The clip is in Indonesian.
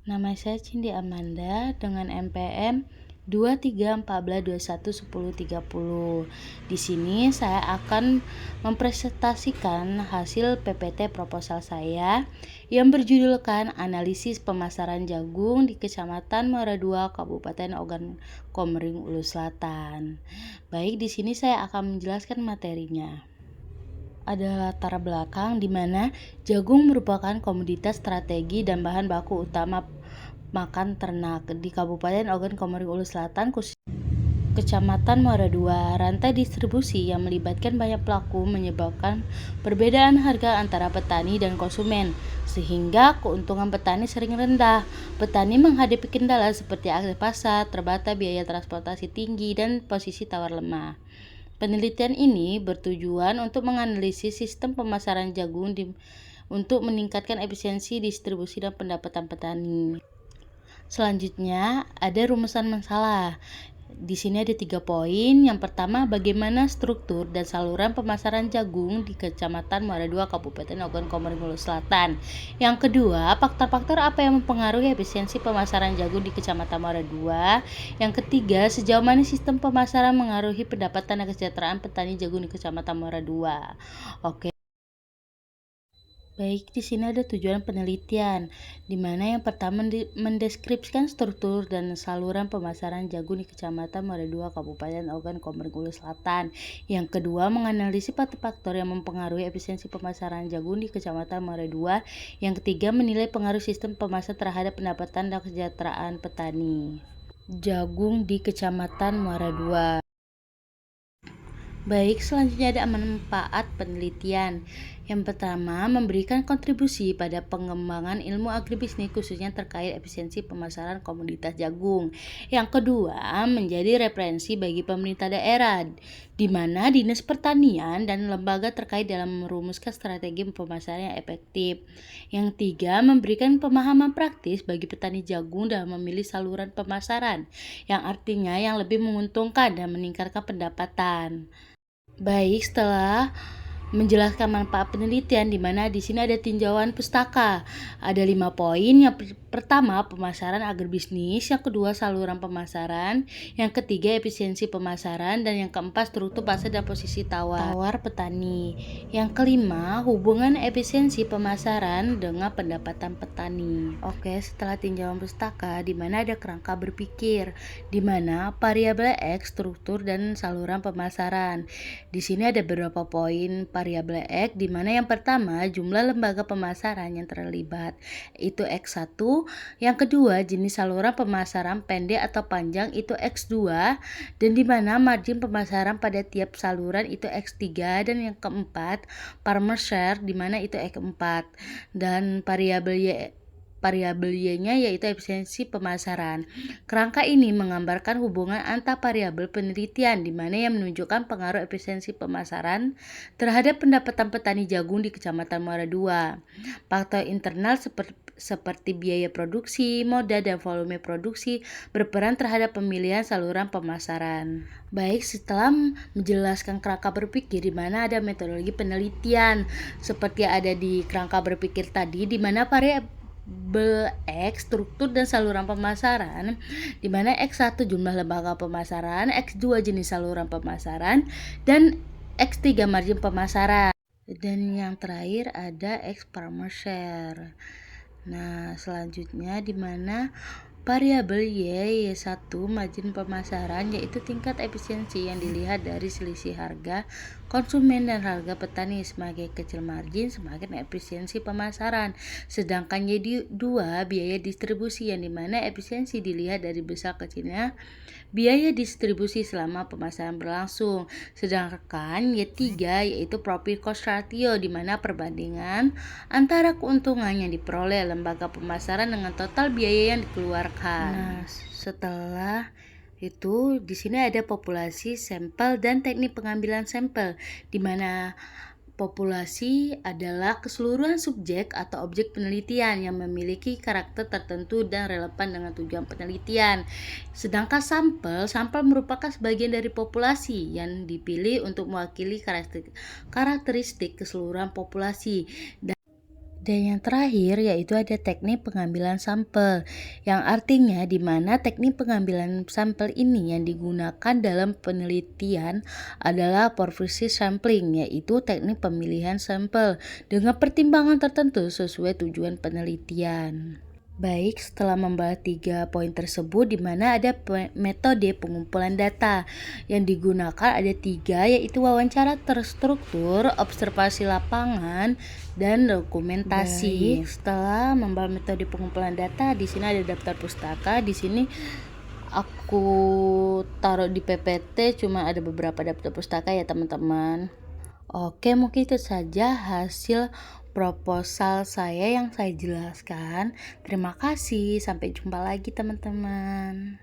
Nama saya Cindy Amanda dengan NPM 2314211030. Di sini saya akan mempresentasikan hasil PPT proposal saya yang berjudulkan Analisis Pemasaran Jagung di Kecamatan Muara II, Kabupaten Ogan Komering Ulu Selatan. Baik, di sini saya akan menjelaskan materinya. Ada latar belakang di mana jagung merupakan komoditas strategi dan bahan baku utama makan ternak di Kabupaten Ogan Komering Ulu Selatan, khusus Kecamatan Muara II. Rantai distribusi yang melibatkan banyak pelaku menyebabkan perbedaan harga antara petani dan konsumen, sehingga keuntungan petani sering rendah. Petani menghadapi kendala seperti akses pasar, terbatas biaya transportasi tinggi, dan posisi tawar lemah. Penelitian ini bertujuan untuk menganalisis sistem pemasaran jagung untuk meningkatkan efisiensi distribusi dan pendapatan petani. Selanjutnya, ada rumusan masalah. Di sini ada 3 poin. Yang pertama, bagaimana struktur dan saluran pemasaran jagung di Kecamatan Muara II, Kabupaten Ogan Komering Ulu Selatan. Yang kedua, faktor-faktor apa yang mempengaruhi efisiensi pemasaran jagung di Kecamatan Muara II. Yang ketiga, sejauh mana sistem pemasaran mengaruhi pendapatan dan kesejahteraan petani jagung di Kecamatan Muara II. Oke. Baik, di sini ada tujuan penelitian, di mana yang pertama mendeskripsikan struktur dan saluran pemasaran jagung di Kecamatan Muara II, Kabupaten Ogan Komering Ulu Selatan. Yang kedua, menganalisis faktor-faktor yang mempengaruhi efisiensi pemasaran jagung di Kecamatan Muara II. Yang ketiga, menilai pengaruh sistem pemasaran terhadap pendapatan dan kesejahteraan petani jagung di Kecamatan Muara II. Baik, selanjutnya ada manfaat penelitian. Yang pertama, memberikan kontribusi pada pengembangan ilmu agribisnis khususnya terkait efisiensi pemasaran komoditas jagung. Yang kedua, menjadi referensi bagi pemerintah daerah, di mana Dinas Pertanian dan lembaga terkait dalam merumuskan strategi pemasaran yang efektif. Yang tiga, memberikan pemahaman praktis bagi petani jagung dalam memilih saluran pemasaran, yang artinya yang lebih menguntungkan dan meningkatkan pendapatan. Baik, setelah menjelaskan manfaat penelitian, di mana di sini ada tinjauan pustaka. Ada 5 poin. Yang pertama, pemasaran agribisnis. Yang kedua, saluran pemasaran. Yang ketiga, efisiensi pemasaran. Dan yang keempat, struktur pasar dan posisi tawar petani. Yang kelima, hubungan efisiensi pemasaran dengan pendapatan petani. Oke, setelah tinjauan pustaka, di mana ada kerangka berpikir, di mana variabel X, struktur dan saluran pemasaran. Di sini ada beberapa poin variabel X, di mana yang pertama jumlah lembaga pemasaran yang terlibat itu X1, yang kedua jenis saluran pemasaran pendek atau panjang itu X2, dan di mana margin pemasaran pada tiap saluran itu X3, dan yang keempat farmer share, di mana itu X4, dan variabel Y-nya yaitu efisiensi pemasaran. Kerangka ini menggambarkan hubungan antar variabel penelitian, di mana yang menunjukkan pengaruh efisiensi pemasaran terhadap pendapatan petani jagung di Kecamatan Muara II. Faktor internal seperti biaya produksi, moda, dan volume produksi berperan terhadap pemilihan saluran pemasaran. Baik, setelah menjelaskan kerangka berpikir, di mana ada metodologi penelitian seperti ada di kerangka berpikir tadi, di mana variabel X, struktur dan saluran pemasaran, di mana X1 jumlah lembaga pemasaran, X2 jenis saluran pemasaran, dan X3 margin pemasaran. Dan yang terakhir ada X farmer share. Nah, selanjutnya di mana variabel Y1 margin pemasaran, yaitu tingkat efisiensi yang dilihat dari selisih harga konsumen dan harga petani. Semakin kecil margin, semakin efisiensi pemasaran. Sedangkan Y2 biaya distribusi, yang dimana efisiensi dilihat dari besar kecilnya biaya distribusi selama pemasaran berlangsung. Sedangkan Y3 yaitu profit cost ratio, di mana perbandingan antara keuntungan yang diperoleh lembaga pemasaran dengan total biaya yang dikeluarkan. Nah, setelah itu di sini ada populasi, sampel, dan teknik pengambilan sampel, di mana populasi adalah keseluruhan subjek atau objek penelitian yang memiliki karakter tertentu dan relevan dengan tujuan penelitian. Sedangkan sampel merupakan sebagian dari populasi yang dipilih untuk mewakili karakteristik keseluruhan populasi. Dan yang terakhir yaitu ada teknik pengambilan sampel, yang artinya di mana teknik pengambilan sampel ini yang digunakan dalam penelitian adalah purposive sampling, yaitu teknik pemilihan sampel dengan pertimbangan tertentu sesuai tujuan penelitian. Baik, setelah membahas 3 poin tersebut, di mana ada metode pengumpulan data yang digunakan ada 3, yaitu wawancara terstruktur, observasi lapangan, dan dokumentasi. Setelah membahas metode pengumpulan data, di sini ada daftar pustaka. Di sini aku taruh di PPT, cuma ada beberapa daftar pustaka ya teman-teman. Oke, mungkin itu saja hasil proposal saya yang saya jelaskan. Terima kasih, sampai jumpa lagi teman-teman.